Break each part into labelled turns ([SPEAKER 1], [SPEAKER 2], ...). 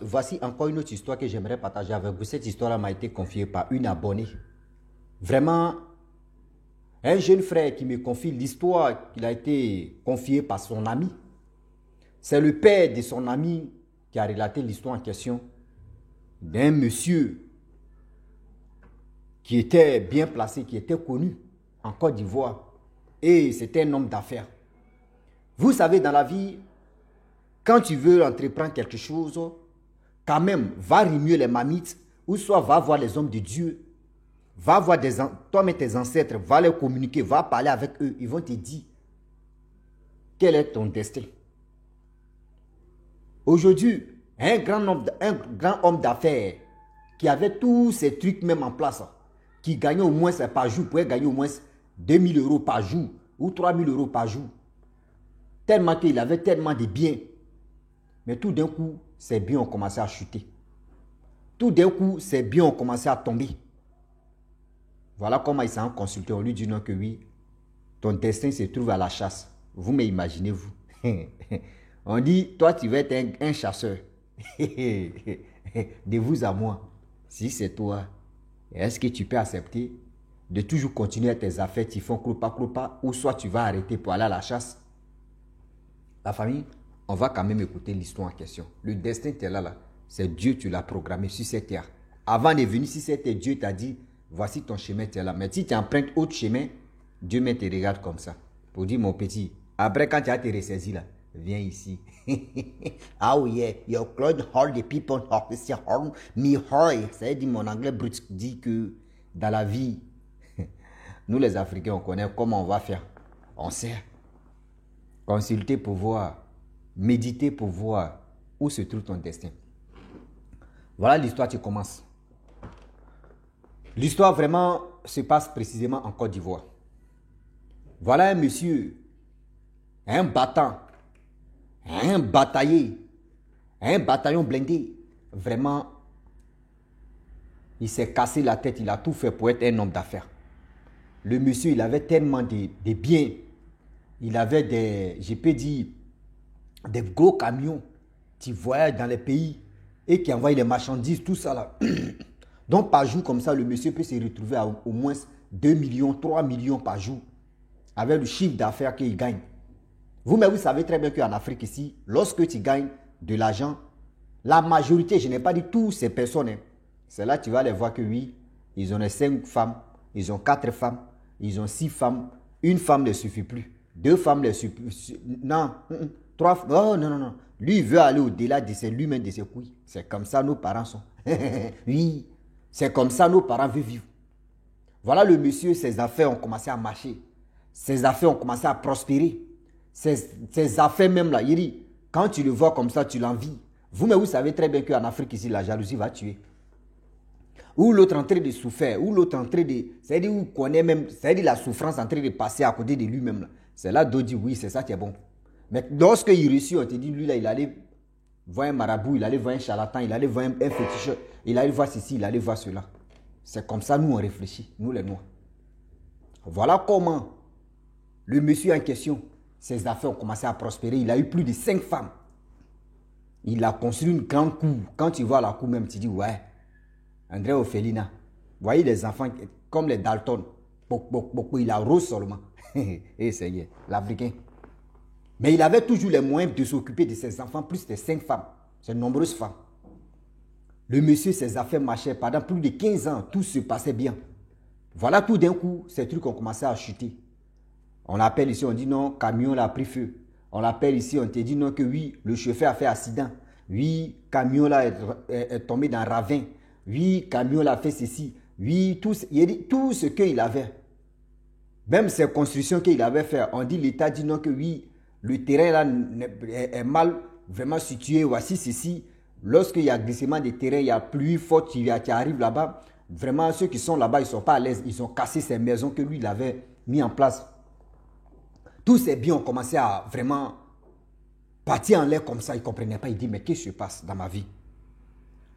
[SPEAKER 1] Voici encore une autre histoire que j'aimerais partager avec vous. Cette histoire m'a été confiée par une abonnée. Vraiment, un jeune frère qui me confie l'histoire qu'il a été confiée par son ami. C'est le père de son ami qui a relaté l'histoire en question d'un monsieur qui était bien placé, qui était connu en Côte d'Ivoire. Et c'était un homme d'affaires. Vous savez, dans la vie, quand tu veux entreprendre quelque chose, quand même, va remuer les mamites, ou soit va voir les hommes de Dieu, va voir toi-même tes ancêtres, va les communiquer, va parler avec eux. Ils vont te dire quel est ton destin. Aujourd'hui, un grand homme d'affaires qui avait tous ces trucs même en place, qui gagnait au moins par jour, pouvait gagner au moins 2000 € par jour ou 3000 € par jour. Tellement qu'il avait tellement de biens. Mais tout d'un coup, ses biens ont commencé à chuter. Tout d'un coup, ses biens ont commencé à tomber. Voilà comment il s'en consulté. On lui dit non que oui, ton destin se trouve à la chasse. Vous m'imaginez-vous. On dit, toi tu vas être un chasseur. De vous à moi, si c'est toi, est-ce que tu peux accepter de toujours continuer tes affaires, tu fais clopa, ou soit tu vas arrêter pour aller à la chasse? La famille, on va quand même écouter l'histoire en question. Le destin t'es là, c'est Dieu, tu l'as programmé sur cette terre. Avant de venir sur cette terre, Dieu t'a dit, voici ton chemin, t'es là. Mais si tu empruntes autre chemin, Dieu te regarde comme ça. Pour dire, mon petit, après quand tu as été ressaisi là, viens ici. Oh yeah, your clothes hold the people, me hoy. Ça dit, mon anglais brut dit que dans la vie, nous les Africains, on connaît comment on va faire. On sait. Consulter pour voir, méditer pour voir où se trouve ton destin. Voilà l'histoire qui commence. L'histoire vraiment se passe précisément en Côte d'Ivoire. Voilà un monsieur, un battant, un bataillé, un bataillon blindé. Vraiment, il s'est cassé la tête, il a tout fait pour être un homme d'affaires. Le monsieur, il avait tellement de biens. Il avait je peux dire, des gros camions qui voyagent dans les pays et qui envoient les marchandises, tout ça là. Donc par jour comme ça, le monsieur peut se retrouver à au moins 2 millions, 3 millions par jour avec le chiffre d'affaires qu'il gagne. Vous savez très bien qu'en Afrique ici, lorsque tu gagnes de l'argent, la majorité, je n'ai pas dit toutes ces personnes, c'est là que tu vas les voir que oui, ils ont 5 femmes, ils ont 4 femmes, ils ont 6 femmes, une femme ne suffit plus. 2 femmes ne suffit. Non, 3. Oh non. Lui, il veut aller au-delà de lui-même, de ses couilles. C'est comme ça nos parents sont. Oui, c'est comme ça nos parents veulent vivre. Voilà le monsieur, ses affaires ont commencé à marcher. Ses affaires ont commencé à prospérer. Ses affaires même là, il dit, quand tu le vois comme ça, tu l'envies. Vous savez très bien qu'en Afrique ici, la jalousie va tuer. Ou l'autre en train de souffrir, ou l'autre en train de... C'est-à-dire, où connaît même, c'est-à-dire la souffrance en train de passer à côté de lui-même là. C'est là d'où dit oui, c'est ça qui est bon. Mais lorsqu'il réussit, on te dit, lui là, il allait voir un marabout, il allait voir un charlatan, il allait voir un féticheur, il allait voir ceci, il allait voir cela. C'est comme ça, nous, on réfléchit, nous les Noirs. Voilà comment le monsieur en question, ses affaires ont commencé à prospérer. Il a eu plus de 5 femmes. Il a construit une grande cour. Quand tu vois la cour même, tu dis, ouais, André Ophelina. Vous voyez les enfants comme les Dalton. Il arrose seulement. Et c'est l'Africain. Mais il avait toujours les moyens de s'occuper de ses enfants, plus de 5 femmes. C'est nombreuses femmes. Le monsieur, ses affaires marchaient pendant plus de 15 ans. Tout se passait bien. Voilà, tout d'un coup, ces trucs ont commencé à chuter. On l'appelle ici, on dit non, camion là a pris feu. On l'appelle ici, on te dit non, que oui, le chauffeur a fait accident. Oui, camion là est tombé dans un ravin. Oui, camion là a fait ceci. Oui, il dit tout ce qu'il avait. Même ces constructions qu'il avait fait, on dit, l'État dit non, que oui, le terrain là est mal vraiment situé. Voici ceci. Lorsqu'il y a glissement de terrain, il y a pluie forte qui arrive là-bas. Vraiment, ceux qui sont là-bas, ils ne sont pas à l'aise. Ils ont cassé ces maisons que lui, il avait mis en place. Tous ces biens ont commencé à vraiment partir en l'air comme ça. Il ne comprenait pas. Il dit, mais qu'est-ce qui se passe dans ma vie?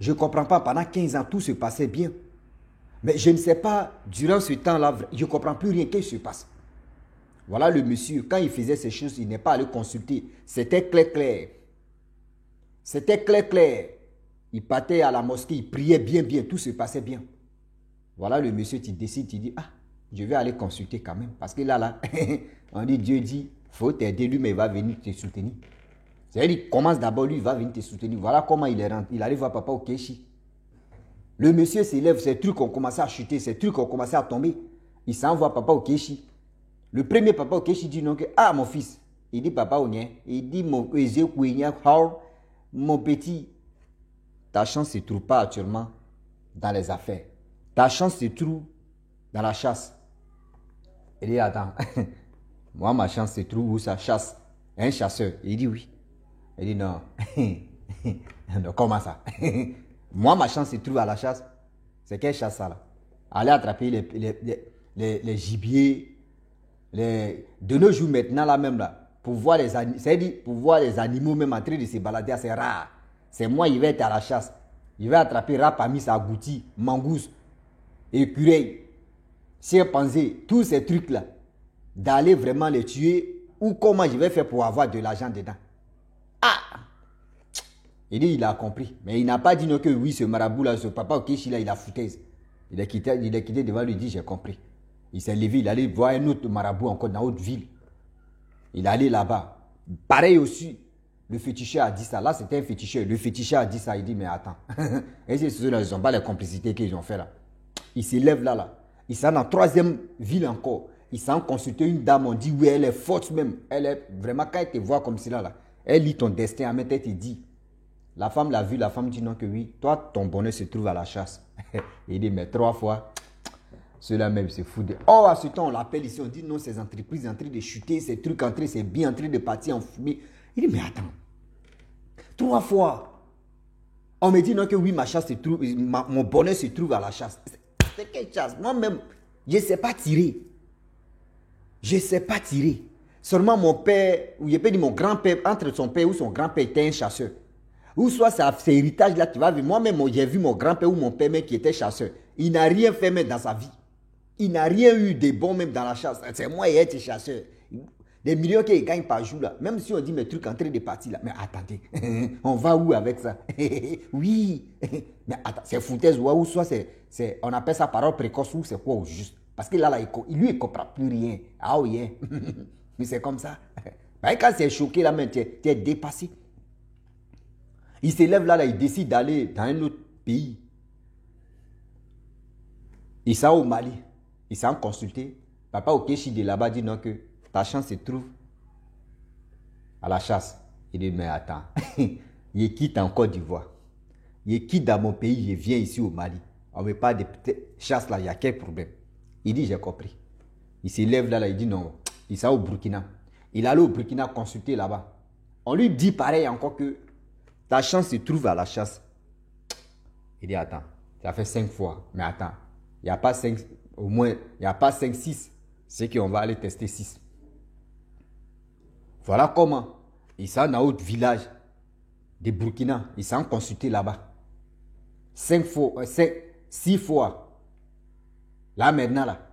[SPEAKER 1] Je ne comprends pas. Pendant 15 ans, tout se passait bien. Mais je ne sais pas, durant ce temps-là, je ne comprends plus rien. Qu'est-ce qui se passe? Voilà le monsieur. Quand il faisait ces choses, il n'est pas allé consulter. C'était clair. C'était clair. Il partait à la mosquée, il priait bien, tout se passait bien. Voilà le monsieur, tu décides, tu dis, ah, je vais aller consulter quand même. Parce que là, on dit, Dieu dit, faut t'aider lui, mais il va venir te soutenir. C'est-à-dire, il commence d'abord, lui, il va venir te soutenir. Voilà comment il est rentré. Il arrive voir papa au Kéchi. Le monsieur s'élève, ces trucs ont commencé à chuter, ces trucs ont commencé à tomber. Il s'envoie papa au Kéchi. Le premier papa au Kéchi dit non que, ah, mon fils. Il dit papa au nien. Il dit, mon petit, ta chance ne se trouve pas actuellement dans les affaires. Ta chance se trouve dans la chasse. Il dit, attends, moi, ma chance se trouve où ça chasse? Un chasseur. Il dit oui. Il dit non. Non, comment ça? Moi, ma chance se trouve à la chasse. C'est quelle chasse ça là? Aller attraper les gibiers. De nos jours maintenant là même là, pour voir les animaux même en train de se balader, c'est rare. C'est moi, il va être à la chasse. Il va attraper rapamis, agouti, mangouste, écureuil, chimpanzé, tous ces trucs là. D'aller vraiment les tuer ou comment je vais faire pour avoir de l'argent dedans. Ah! Il dit, il a compris. Mais il n'a pas dit non que oui, ce marabout là, ce papa au Kéchi là, il a foutaise. Il est quitté devant lui, il dit, j'ai compris. Il s'est levé, il allait voir un autre marabout encore dans une autre ville. Il est allé là-bas. Pareil aussi, le féticheur a dit ça. Là, c'était un féticheur. Le féticheur a dit ça. Il dit, mais attends. Et ceux-là, ils n'ont pas les complicités qu'ils ont fait là. Il s'élève là. Il s'en dans la troisième ville encore. Il s'en consulter une dame. On dit, oui, elle est forte même. Elle est vraiment, quand elle te voit comme cela là, elle lit ton destin. À mettre, elle te dit. La femme l'a vu. La femme dit non que oui. Toi, ton bonheur se trouve à la chasse. Il dit, mais 3 fois. Cela même se fout de... Oh, à ce temps, on l'appelle ici, on dit non, ces entreprises en train de chuter, ces trucs en train, c'est bien en train de partir en fumée. Il dit, mais attends, 3 fois, on me dit non que oui, ma chasse se trouve, mon bonheur se trouve à la chasse. C'est quelle chasse? Moi-même, je ne sais pas tirer. Je ne sais pas tirer. Seulement mon père, ou je peux dire mon grand-père, entre son père ou son grand-père était un chasseur. Ou soit c'est héritage là, tu vas voir. Moi-même, j'ai vu mon grand-père ou mon père même qui était chasseur. Il n'a rien fait même dans sa vie. Il n'a rien eu de bon même dans la chasse. C'est moi qui être chasseur. Des millions qu'il gagne par jour là. Même si on dit mes trucs en train de partir là. Mais attendez, on va où avec ça? Oui. Mais attends, c'est foutaise ou soit on appelle ça parole précoce ou c'est quoi au juste? Parce que là, lui, il ne comprend plus rien. Ah oui. Mais c'est comme ça. Mais quand c'est choqué là, tu es dépassé. Il s'élève là, il décide d'aller dans un autre pays. Il s'en au Mali. Il s'en consulté. Papa au Kéchi de là-bas dit non que ta chance se trouve à la chasse. Il dit mais attends, il quitte en Côte d'Ivoire. Il quitte dans mon pays, je viens ici au Mali. On ne veut pas de chasse là, il y a quel problème? Il dit j'ai compris. Il s'élève là, il dit non. Il s'en au Burkina. Il allait au Burkina consulter là-bas. On lui dit pareil encore que ta chance se trouve à la chasse. Il dit attends, ça fait 5 fois. Mais attends, il n'y a pas 5, au moins, il n'y a pas 5, 6. C'est qu'on va aller tester 6. Voilà comment. Ils sont dans un autre village de Burkina. Ils sont consultés là-bas. 6 fois. Là maintenant, là,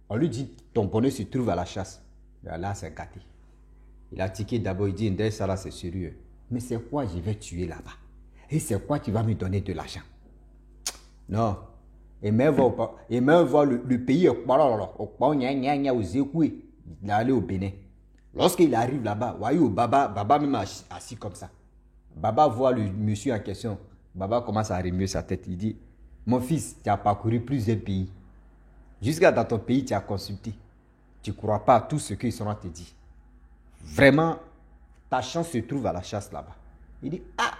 [SPEAKER 1] on lui dit ton bonheur se trouve à la chasse. Là, c'est gâté. Il a tiqué d'abord, il dit, ça là, c'est sérieux. Mais c'est quoi je vais tuer là-bas? Et c'est quoi tu vas me donner de l'argent? Non. Et même voir le pays d'aller au Bénin. Lorsqu'il arrive là-bas, voyez Baba même assis comme ça. Baba voit le monsieur en question. Baba commence à remuer sa tête. Il dit, mon fils, tu as parcouru plusieurs pays. Jusqu'à dans ton pays, tu as consulté. Tu ne crois pas à tout ce qu'ils seront te dit. Vraiment, ta chance se trouve à la chasse là-bas. Il dit, ah,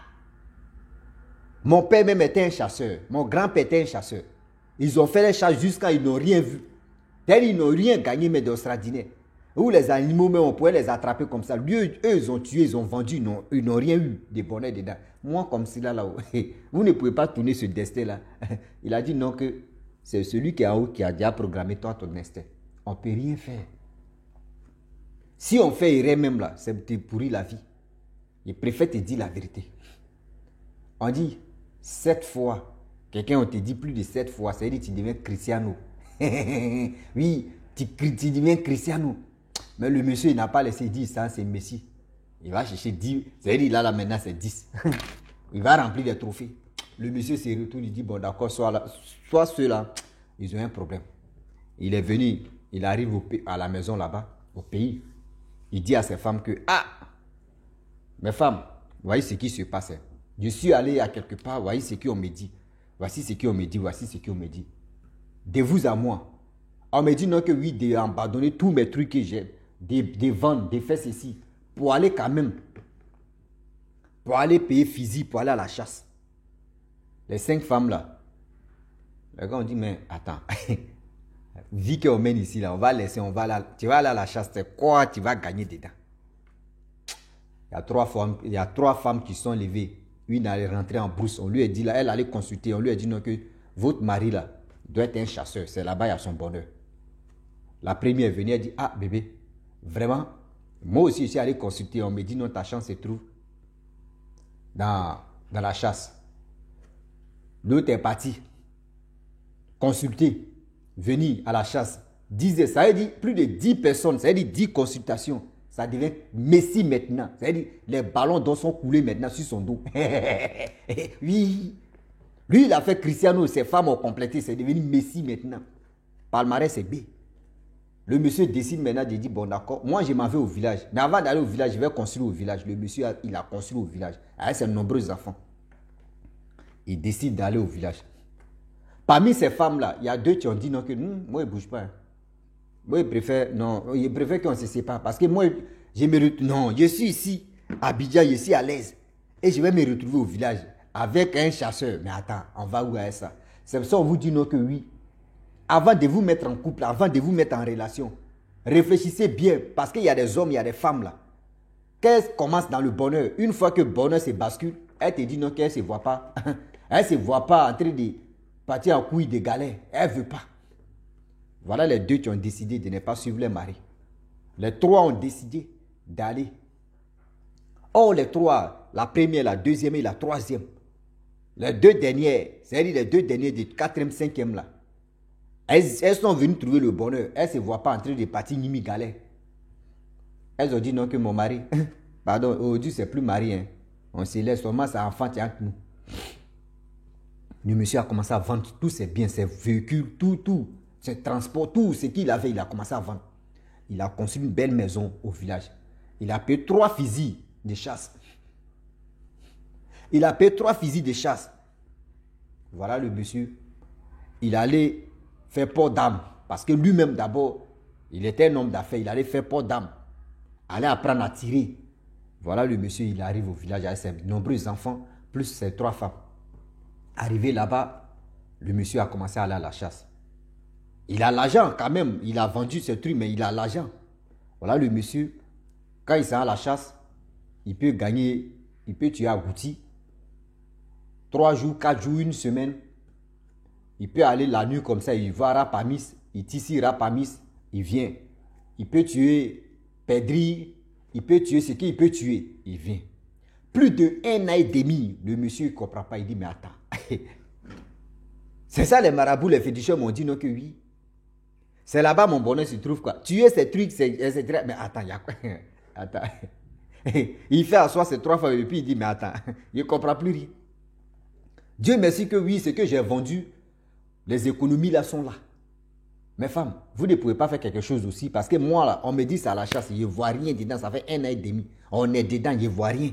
[SPEAKER 1] mon père même était un chasseur. Mon grand-père était un chasseur. Ils ont fait les chasses jusqu'à ils n'ont rien vu. Ils n'ont rien gagné, mais d'extraordinaire. Où les animaux, même, on pouvait les attraper comme ça. Lui, eux, ils ont tué, ils ont vendu, ils n'ont rien eu de bonheur dedans. Moi, comme cela, là, vous ne pouvez pas tourner ce destin-là. Il a dit non, que c'est celui qui est en haut qui a déjà programmé toi ton destin. On ne peut rien faire. Si on fait erreur même là, c'est pourri la vie. Il préfère te dire la vérité. On dit 7 fois. Quelqu'un, on te dit plus de 7 fois. Ça veut dire que tu deviens Cristiano. Oui, tu deviens Cristiano. Mais le monsieur, il n'a pas laissé 10, ça, c'est Messi. Il va chercher 10. Ça veut dire là maintenant, c'est 10. Il va remplir des trophées. Le monsieur se retourne, il dit, bon d'accord, soit ceux-là, ils ont un problème. Il est venu, il arrive à la maison là-bas, au pays. Il dit à ses femmes que, ah, mes femmes, voyez ce qui se passe. Je suis allé à quelque part, voyez ce qu'on me dit. Voici ce qu'on me dit, voici ce qu'on me dit. De vous à moi. On me dit non que oui, d'abandonner tous mes trucs que j'ai, de vendre, de faire ceci, pour aller quand même, pour aller payer physique, pour aller à la chasse. Les 5 femmes là, les gars ont dit, mais attends, vu qu'on mène ici là, on va laisser, tu vas aller à la chasse, c'est quoi tu vas gagner dedans? Il y a 3 femmes qui sont levées. Une allait rentrer en brousse. On lui a dit là, elle allait consulter. On lui a dit non que votre mari là doit être un chasseur. C'est là-bas, il y a son bonheur. La première est venue, elle dit, ah bébé, vraiment, moi aussi je suis allé consulter. On me dit non, ta chance se trouve dans la chasse. L'autre est parti consulter, venir à la chasse. Ça veut dire plus de 10 personnes, ça veut dire 10 consultations. Ça devient Messi maintenant. C'est-à-dire les ballons d'eau sont coulés maintenant sur son dos. Oui. Lui, il a fait Cristiano, ses femmes ont complété. C'est devenu Messi maintenant. Palmarès, c'est B. Le monsieur décide maintenant de dire, bon d'accord, moi je m'en vais au village. Mais avant d'aller au village, je vais construire au village. Le monsieur, il a construit au village. Avec ses nombreux enfants. Il décide d'aller au village. Parmi ces femmes-là, il y a 2 qui ont dit non, que moi, je ne bouge pas. Moi, je préfère qu'on se sépare. Parce que moi, je suis ici, à Abidjan, je suis à l'aise. Et je vais me retrouver au village avec un chasseur. Mais attends, on va où avec ça? C'est pour ça qu'on vous dit non que oui. Avant de vous mettre en couple, avant de vous mettre en relation, réfléchissez bien. Parce qu'il y a des hommes, il y a des femmes là. Qu'elles commencent dans le bonheur. Une fois que le bonheur se bascule, elle te dit non qu'elle ne se voit pas. Elle ne se voit pas en train de partir en couille de galère. Elle ne veut pas. Voilà les 2 qui ont décidé de ne pas suivre les maris. Les 3 ont décidé d'aller. Or, les 3, la première, la deuxième et la troisième, les 2 dernières, c'est-à-dire les 2 dernières du 4e, 5e là, elles sont venues trouver le bonheur. Elles ne se voient pas en train de partir Nimi galère. Elles ont dit non que mon mari, pardon, aujourd'hui c'est plus mari, hein. On se laisse, seulement c'est enfant qui est entre nous. Le monsieur a commencé à vendre tous ses biens, ses véhicules, tout. Ses transports, tout ce qu'il avait, il a commencé à vendre. Il a construit une belle maison au village. Il a payé 3 fusils de chasse. Il a payé 3 fusils de chasse. Voilà le monsieur. Il allait faire port d'âme. Parce que lui-même d'abord, il était un homme d'affaires. Il allait faire port d'âme. Allait apprendre à tirer. Voilà le monsieur, il arrive au village avec ses nombreux enfants, plus ses 3 femmes. Arrivé là-bas, le monsieur a commencé à aller à la chasse. Il a l'argent quand même. Il a vendu ce truc, mais il a l'argent. Voilà le monsieur. Quand il s'en va à la chasse, il peut gagner, il peut tuer à Gouti. 3 jours, 4 jours, 1 semaine. Il peut aller la nuit comme ça. Il va à Rapamis. Il tisse Rapamis. Il vient. Il peut tuer Pedri. Il peut tuer ce qu'il peut tuer. Il vient. Plus de 1 an et demi, le monsieur ne comprend pas. Il dit, mais attends. C'est ça les marabouts, les féticheurs m'ont dit non que oui. C'est là-bas mon bonheur se trouve quoi. Tuer ces trucs, etc. Mais attends, il y a quoi? Attends. Il fait asseoir ces 3 fois et puis il dit, mais attends, il ne comprend plus rien. Dieu merci que oui, ce que j'ai vendu, les économies là sont là. Mes femmes, vous ne pouvez pas faire quelque chose aussi parce que moi là, on me dit c'est à la chasse, je ne vois rien dedans, ça fait 1 an et demi. On est dedans, je ne vois rien.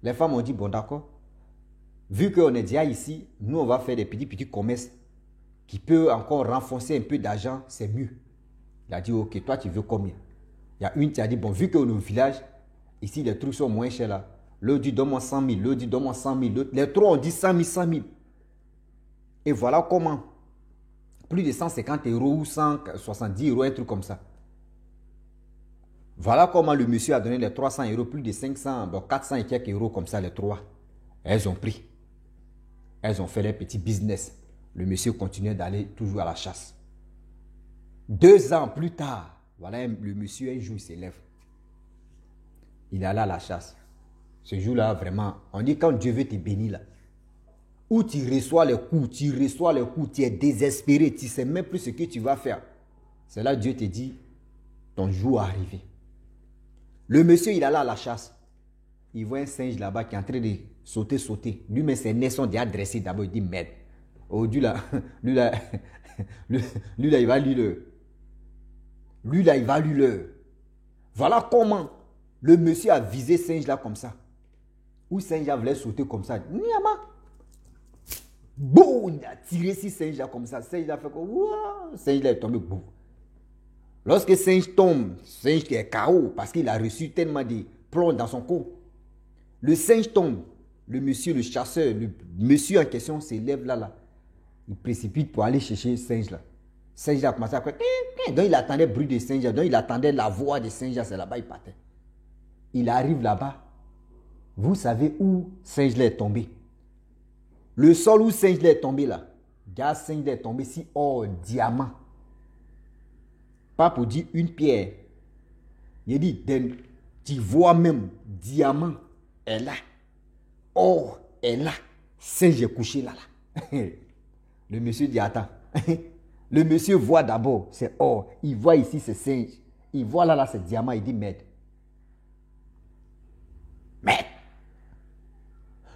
[SPEAKER 1] Les femmes ont dit, bon d'accord, vu qu'on est déjà ici, nous on va faire des petits commerces qui peut encore renforcer un peu d'argent, c'est mieux. Il a dit, ok, toi tu veux combien? Il y a une qui a dit, bon, vu qu'on est au village, ici les trucs sont moins chers là. L'autre dit, donne-moi 100 000, l'autre dit, donne-moi 100 000. Les 3 ont dit 100 000, 100 000. Et voilà comment, plus de 150 € ou 170 €, un truc comme ça. Voilà comment le monsieur a donné les 300 €, plus de 500, bon 400 et quelques euros comme ça, les 3. Elles ont pris. Elles ont fait leur petit business. Le monsieur continuait d'aller toujours à la chasse. 2 ans plus tard, voilà le monsieur, un jour, il s'élève. Il est allé à la chasse. Ce jour-là, vraiment, on dit quand Dieu veut te bénir, là, où tu reçois les coups, tu es désespéré, tu ne sais même plus ce que tu vas faire. C'est là que Dieu te dit, ton jour est arrivé. Le monsieur, il est allé à la chasse. il voit un singe là-bas qui est en train de sauter. Lui-même, ses nez sont déjà dressés d'abord. Il dit, merde. Oh, lui là, lui là, lui là, il va lui le. Lui là, il va lui le. Voilà comment le monsieur a visé singe là comme ça. Où singe là voulait sauter comme ça. Niama. Boum, il a tiré si singe là comme ça. Singe là fait quoi? Wow, singe là est tombé. Boum. Lorsque singe tombe, singe qui est KO parce qu'il a reçu tellement de plomb dans son corps. Le singe tombe. Le monsieur, le chasseur, le monsieur en question s'élève là. Il précipite pour aller chercher le singe là. Le singe là a commencé à faire. Donc il attendait le bruit de singe. Donc il attendait la voix de singe là. C'est là-bas il partait. Il arrive là-bas. Vous savez où singe là est tombé? Le sol où singe là est tombé là. Gars, singe là est tombé si diamant. Pas pour dire une pierre. Il dit, tu vois même, diamant est là. Or est là. Singe est couché là. Le monsieur dit, attends. Le monsieur voit d'abord, c'est or. Il voit ici, c'est singe. Il voit là, c'est diamant. Il dit, merde. Merde.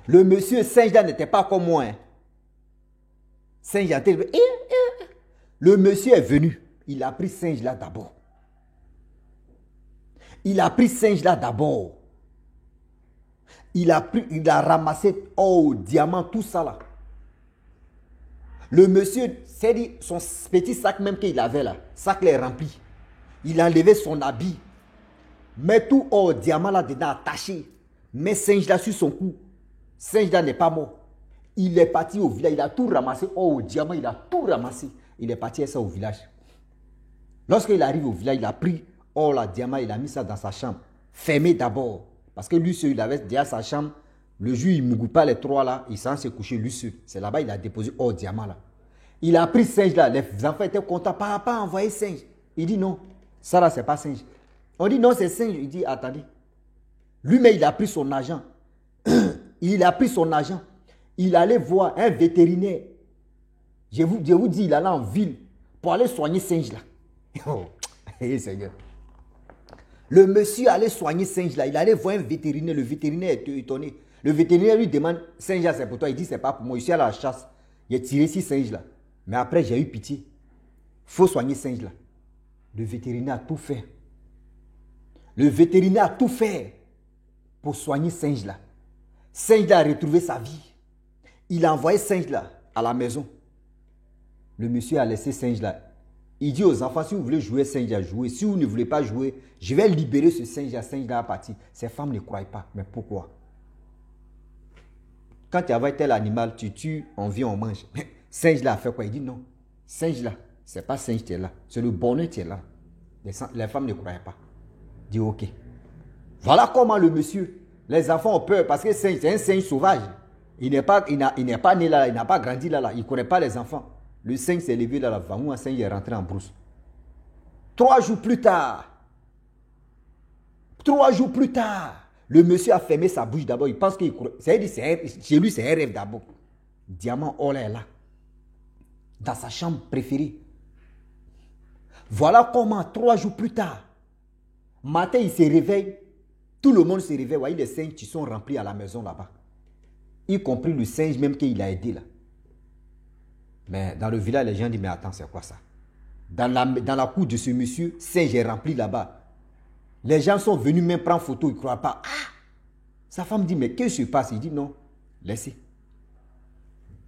[SPEAKER 1] Le monsieur singe là n'était pas comme moi. Hein. Singe a été... Le monsieur est venu. Il a pris singe là d'abord. Il a ramassé diamant, tout ça là. Le monsieur, c'est dit, son petit sac même qu'il avait là, sac là est rempli. Il a enlevé son habit. Met tout diamant là dedans attaché. Met singe là sur son cou. Singe là n'est pas mort. Il est parti au village, il a tout ramassé. Diamant, il a tout ramassé. Il est parti avec ça au village. Lorsqu'il arrive au village, il a pris la diamant, il a mis ça dans sa chambre. Fermé d'abord. Parce que lui, il avait déjà sa chambre. Le jour, il ne mouille pas les trois là. Il s'en s'est couché lui seul. C'est là-bas, il a déposé diamant là. Il a pris singe là. Les enfants étaient contents. Papa a envoyé singe. Il dit non. Ça là, c'est pas singe. On dit non, c'est singe. Il dit attendez. Lui-même, il a pris son argent. Il allait voir un vétérinaire. Je vous dis, il allait en ville pour aller soigner singe là. Oh, Seigneur. Le monsieur allait soigner singe là. Il allait voir un vétérinaire. Le vétérinaire est étonné. Le vétérinaire lui demande, singe là c'est pour toi. Il dit, c'est pas pour moi. Je suis à la chasse. J'ai tiré six singes là. Mais après, j'ai eu pitié. Il faut soigner singe là. Le vétérinaire a tout fait. Pour soigner singe là. Singe là a retrouvé sa vie. Il a envoyé singe là à la maison. Le monsieur a laissé singe là. Il dit aux enfants, si vous voulez jouer singe à jouer. Si vous ne voulez pas jouer, je vais libérer ce singe là à partir. Ces femmes ne croient pas. Mais pourquoi? Quand tu as tel animal, tu tues, on vient, on mange. Singe là a fait quoi? Il dit non. Singe là, c'est pas singe qui est là. C'est le bonheur qui est là. Les femmes ne croyaient pas. Il dit ok. Voilà comment le monsieur, les enfants ont peur parce que c'est un singe sauvage. Il n'est pas né là, il n'a pas grandi là. Il ne connaît pas les enfants. Le singe s'est levé là, un singe est rentré en brousse. 3 jours plus tard, le monsieur a fermé sa bouche d'abord. Il pense qu'il croit. Chez lui, c'est un rêve d'abord. Diamant or est là. Dans sa chambre préférée. Voilà comment 3 jours plus tard, matin, il se réveille. Tout le monde se réveille. Voyez les singes qui sont remplis à la maison là-bas. Y compris le singe même qu'il a aidé là. Mais dans le village, les gens disent, mais attends, c'est quoi ça? Dans la cour de ce monsieur, singe est rempli là-bas. Les gens sont venus même prendre photo, ils ne croient pas. Ah! Sa femme dit, mais qu'est-ce qui se passe? Il dit, non, laissez.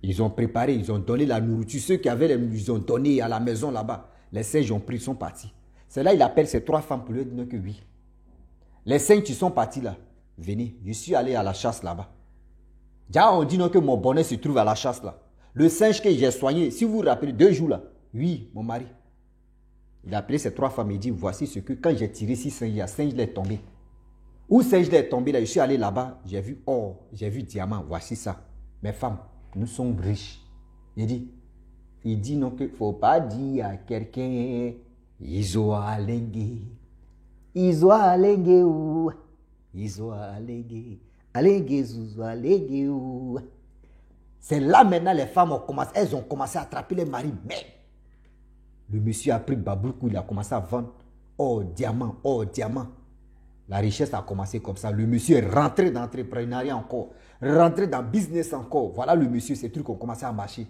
[SPEAKER 1] Ils ont préparé, ils ont donné la nourriture. Ceux qui avaient, ils ont donné à la maison là-bas. Les singes ont pris, ils sont partis. C'est là il appelle ces 3 femmes pour leur dire que oui. Les singes qui sont partis là, venez, je suis allé à la chasse là-bas. Déjà, on dit non que mon bonnet se trouve à la chasse là. Le singe que j'ai soigné, si vous vous rappelez, 2 jours là, oui, mon mari. Il a appelé ces 3 femmes et dit, voici ce que, quand j'ai tiré 6 singes, il y a singe est tombé. Où singe est tombé là, je suis allé là-bas, j'ai vu or, j'ai vu diamant, voici ça. Mes femmes, nous sommes riches. Il dit non que faut pas dire à quelqu'un, Izo alenge ou, alenge zuzu alenge ou. C'est là maintenant les femmes elles ont commencé à attraper les maris. Mais le monsieur a pris baboukou, il a commencé à vendre diamant. La richesse a commencé comme ça. Le monsieur est rentré dans l'entrepreneuriat encore. Rentré dans le business encore. Voilà le monsieur, ces trucs ont commencé à marcher.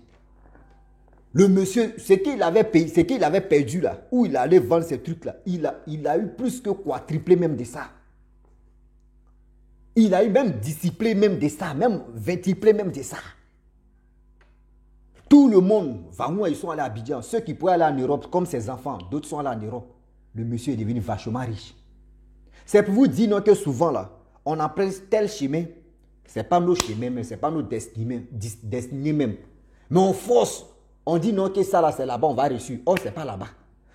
[SPEAKER 1] Le monsieur, ce qu'il avait payé, ce qu'il avait perdu là, où il allait vendre ces trucs-là, il a eu plus que quadruplé même de ça. Il a eu même disciplé même de ça, même vintuplé même de ça. Tout le monde, vraiment, ils sont allés à Abidjan. Ceux qui pouvaient aller en Europe, comme ses enfants, d'autres sont allés en Europe. Le monsieur est devenu vachement riche. C'est pour vous dire non, que souvent, là, on emprunte tel chemin. Ce n'est pas nos chemins, mais ce n'est pas nos destinées même. Mais on force. On dit non, que ça, là, c'est là-bas, on va réussir. Oh, ce n'est pas là-bas.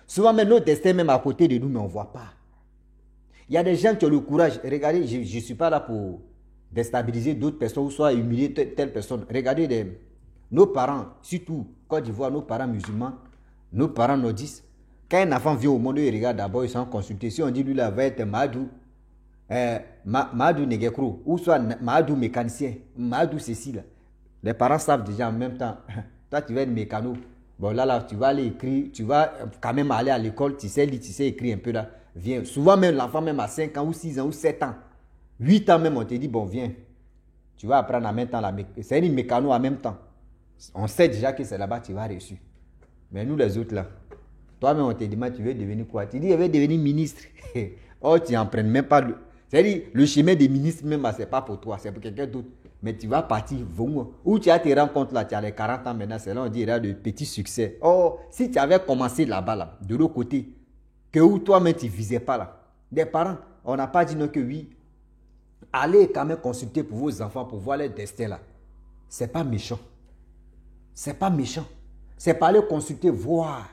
[SPEAKER 1] Souvent, même nos destins, même à côté de nous, mais on ne voit pas. Il y a des gens qui ont le courage. Regardez, je ne suis pas là pour déstabiliser d'autres personnes ou soit humilier telle personne. Regardez nos parents, surtout Côte d'Ivoire, nos parents musulmans, nos parents nordistes. Quand un enfant vient au monde, il regarde d'abord, ils sont consultés. Si on dit lui là va être Madou, Madou Negekro, ou soit Madou mécanicien, Madou ceci là. Les parents savent déjà en même temps. Toi, tu vas être mécano. Bon, là, tu vas aller écrire, tu vas quand même aller à l'école, tu sais lire, tu sais écrire un peu là. Viens. Souvent, même l'enfant, même à 5 ans, ou 6 ans, ou 7 ans, 8 ans même, on te dit, bon, viens. Tu vas apprendre en même temps la mécano. C'est une mécano en même temps. On sait déjà que c'est là-bas que tu vas réussir. Mais nous, les autres, là, toi-même, on te demande, tu veux devenir quoi? Tu dis, je veux devenir ministre. Oh, tu n'en prennes même pas. C'est-à-dire, le chemin des ministres, même, ce n'est pas pour toi, c'est pour quelqu'un d'autre. Mais tu vas partir, où tu as tes rencontres là, tu as les 40 ans maintenant, c'est là on dit, il y a de petits succès. Oh, si tu avais commencé là-bas, là, de l'autre côté, que où toi-même tu ne visais pas là. Des parents, on n'a pas dit non que oui. Allez quand même consulter pour vos enfants, pour voir leur destin là. Ce n'est pas méchant. C'est pas méchant. C'est pas aller consulter, voir.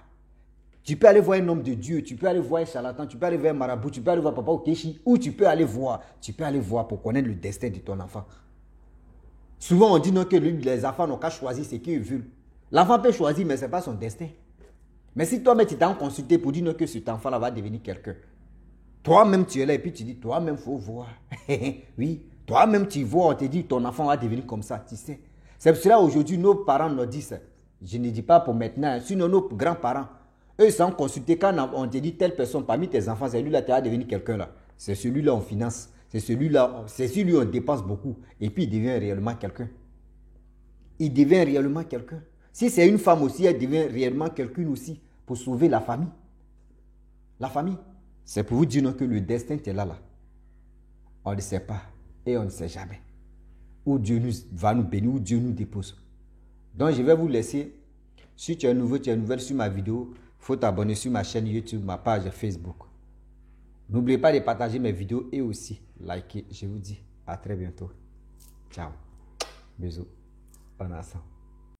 [SPEAKER 1] Tu peux aller voir un homme de Dieu, tu peux aller voir un charlatan, tu peux aller voir un marabout, tu peux aller voir Papa Okechi, ou tu peux aller voir. Tu peux aller voir pour connaître le destin de ton enfant. Souvent, on dit non que les enfants n'ont qu'à choisir ce qu'ils veulent. L'enfant peut choisir, mais ce n'est pas son destin. Mais si toi-même, tu t'en consulté pour dire non, que cet enfant-là va devenir quelqu'un. Toi-même, tu es là et puis tu dis, toi-même, il faut voir. Oui, toi-même, tu vois, on te dit, ton enfant va devenir comme ça, tu sais. C'est pour cela aujourd'hui, nos parents nous disent, je ne dis pas pour maintenant, sinon nos grands-parents, eux, ils sont consultés quand on te dit, telle personne, parmi tes enfants, c'est lui-là, tu vas devenir quelqu'un là. C'est celui-là, on finance. C'est celui-là, c'est celui-là, on dépense beaucoup. Et puis, il devient réellement quelqu'un. Il devient réellement quelqu'un. Si c'est une femme aussi, elle devient réellement quelqu'un aussi pour sauver la famille. La famille. C'est pour vous dire non, que le destin est là, là. On ne sait pas et on ne sait jamais. Où Dieu va nous bénir, où Dieu nous dépose. Donc, je vais vous laisser. Si tu es nouveau, tu es nouvelle sur ma vidéo, il faut t'abonner sur ma chaîne YouTube, ma page Facebook. N'oubliez pas de partager mes vidéos et aussi liker. Je vous dis à très bientôt. Ciao. Bisous. Bon ensemble.